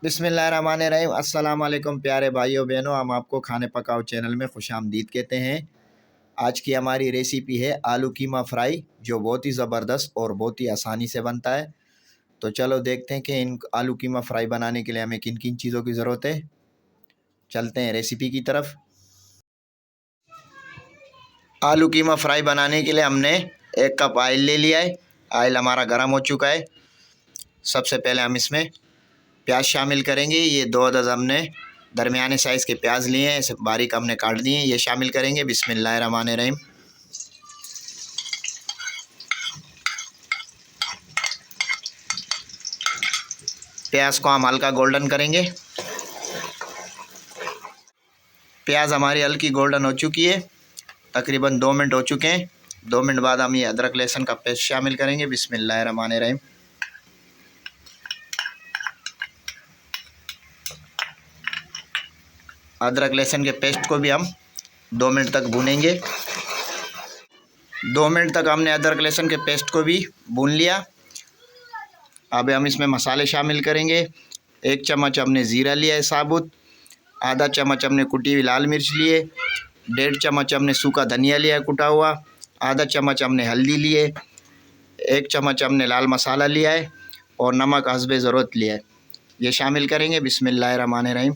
बिस्मिल्लाहिर्रहमानिर्रहीम। अस्सलाम वालेकुम प्यारे भाइयों बहनों, हम आपको खाने पकाओ चैनल में खुशामदीद कहते हैं। आज की हमारी रेसिपी है आलू कीमा फ्राई, जो बहुत ही ज़बरदस्त और बहुत ही आसानी से बनता है। तो चलो देखते हैं कि इन आलू कीमा फ्राई बनाने के लिए हमें किन किन चीज़ों की ज़रूरत है। चलते हैं रेसिपी की तरफ। आलू कीमा फ्राई बनाने के लिए हमने 1 कप ऑयल ले लिया है। ऑयल हमारा गर्म हो चुका है। सबसे पहले हम इसमें प्याज शामिल करेंगे। ये 2 अदद हमने दरमियाने साइज़ के प्याज लिए हैं, इसे बारीक हमने काट दिए हैं। ये शामिल करेंगे। बिस्मिल्लाहिर्रहमानिर्रहीम। प्याज को हम हल्का गोल्डन करेंगे। प्याज हमारी हल्की गोल्डन हो चुकी है, तकरीबन 2 मिनट हो चुके हैं। 2 मिनट बाद हम ये अदरक लहसुन का पेस्ट शामिल करेंगे। बिस्मिल्लाहिर्रहमानिर्रहीम। अदरक लहसुन के पेस्ट को भी हम 2 मिनट तक भूनेंगे। 2 मिनट तक हमने अदरक लहसुन के पेस्ट को भी भून लिया। अब हम इसमें मसाले शामिल करेंगे। 1 चम्मच हमने ज़ीरा लिया है साबुत, आधा चम्मच हमने कुटी हुई लाल मिर्च लिए, 1.5 चम्मच हमने सूखा धनिया लिया है कुटा हुआ, आधा चम्मच हमने हल्दी लिए, 1 चम्मच हमने लाल मसाला लिया है और नमक हस्बे ज़रूरत लिया है। ये शामिल करेंगे। बिस्मिल्लाहिर्रहमानिर्रहीम।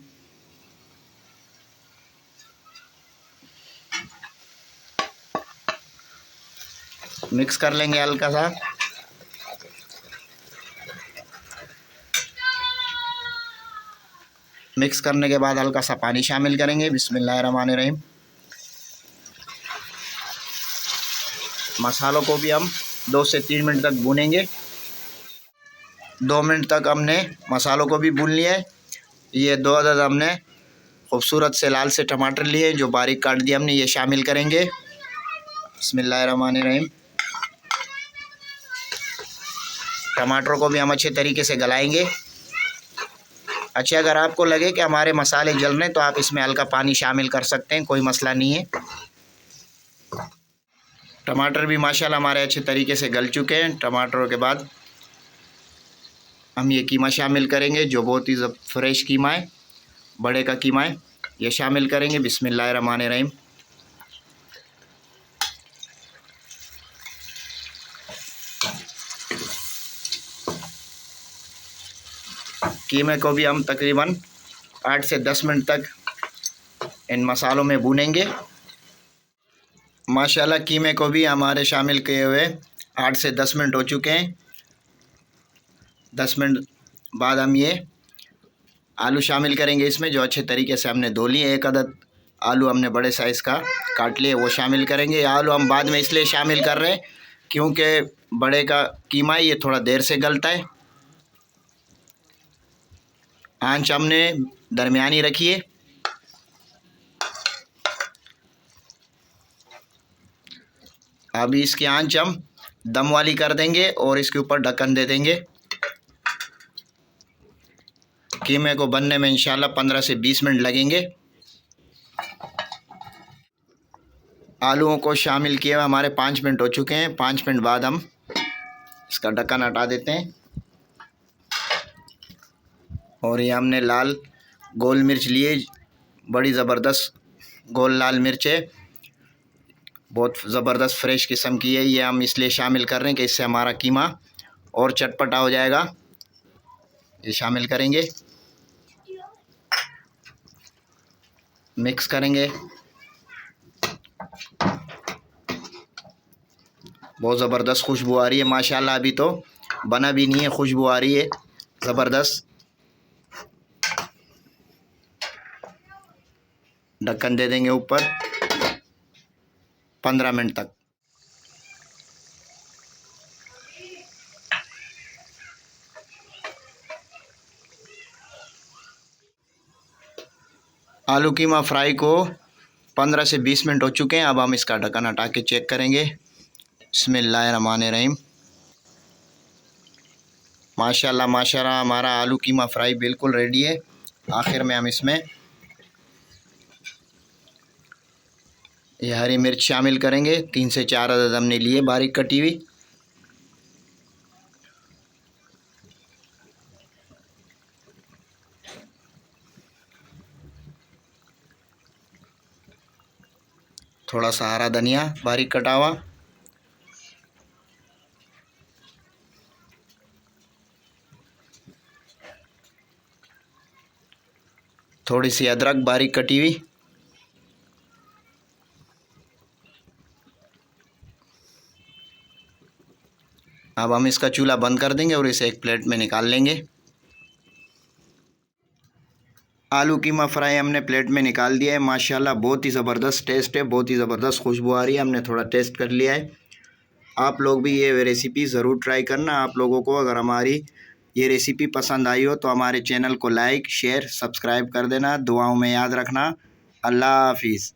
मिक्स कर लेंगे हल्का सा। मिक्स करने के बाद हल्का सा पानी शामिल करेंगे। बिस्मिल्लाहिर्रहमानिर्रहीम। मसालों को भी हम 2 से 3 मिनट तक भूनेंगे। 2 मिनट तक हमने मसालों को भी भून लिया है। ये 2 अदद हमने खूबसूरत से लाल से टमाटर लिए जो बारीक काट दिए हमने, ये शामिल करेंगे। बिस्मिल्लाहिर्रहमानिर्रहीम। टमाटरों को भी हम अच्छे तरीके से गलाएंगे। अच्छा, अगर आपको लगे कि हमारे मसाले जल रहे हैं तो आप इसमें हल्का पानी शामिल कर सकते हैं, कोई मसला नहीं है। टमाटर भी माशाल्लाह हमारे अच्छे तरीके से गल चुके हैं। टमाटरों के बाद हम ये कीमा शामिल करेंगे, जो बहुत ही फ्रेश कीमा है, बड़े का कीमा है। ये शामिल करेंगे। बिस्मिल्लाहिर्रहमानिर्रहीम। कीमे को भी हम तकरीबन 8 से 10 मिनट तक इन मसालों में भूनेंगे। माशाल्लाह कीमे को भी हमारे शामिल किए हुए 8 से 10 मिनट हो चुके हैं। 10 मिनट बाद हम ये आलू शामिल करेंगे इसमें, जो अच्छे तरीके से हमने धो लिए। 1 अदद आलू हमने बड़े साइज़ का काट लिए, वो शामिल करेंगे। आलू हम बाद में इसलिए शामिल कर रहे हैं क्योंकि बड़े का कीमा ये थोड़ा देर से गलता है। आंच हमने दरमियानी रखी है। अभी इसकी आंच हम दम वाली कर देंगे और इसके ऊपर ढक्कन दे देंगे। कीमे को बनने में इंशाल्लाह 15 से 20 मिनट लगेंगे। आलूओं को शामिल किए हुए हमारे 5 मिनट हो चुके हैं। 5 मिनट बाद हम इसका ढक्कन हटा देते हैं। और ये हमने लाल गोल मिर्च लिए, बड़ी ज़बरदस्त गोल लाल मिर्च है, बहुत ज़बरदस्त फ्रेश किस्म की है। ये हम इसलिए शामिल कर रहे हैं कि इससे हमारा कीमा और चटपटा हो जाएगा। ये शामिल करेंगे, मिक्स करेंगे। बहुत ज़बरदस्त खुशबू आ रही है माशाल्लाह। अभी तो बना भी नहीं है, खुशबू आ रही है ज़बरदस्त। ढक्कन दे देंगे ऊपर 15 मिनट तक। आलू कीमा फ्राई को 15 से 20 मिनट हो चुके हैं। अब हम इसका ढक्कन हटा के चेक करेंगे। बिस्मिल्लाहिर्रहमानिर्रहीम। माशाल्लाह माशाल्लाह हमारा आलू कीमा फ्राई बिल्कुल रेडी है। आखिर में हम इसमें ये हरी मिर्च शामिल करेंगे। 3 से 4 अदद हमने लिए बारीक कटी हुई। थोड़ा सा हरा धनिया बारीक कटा हुआ, थोड़ी सी अदरक बारीक कटी हुई, अब हम इसका चूल्हा बंद कर देंगे और इसे एक प्लेट में निकाल लेंगे। आलू कीमा फ्राई हमने प्लेट में निकाल दिया है। माशाल्लाह बहुत ही ज़बरदस्त टेस्ट है, बहुत ही ज़बरदस्त खुशबू आ रही है। हमने थोड़ा टेस्ट कर लिया है। आप लोग भी ये रेसिपी ज़रूर ट्राई करना। आप लोगों को अगर हमारी ये रेसिपी पसंद आई हो तो हमारे चैनल को लाइक शेयर सब्सक्राइब कर देना। दुआओं में याद रखना। अल्लाह हाफिज़।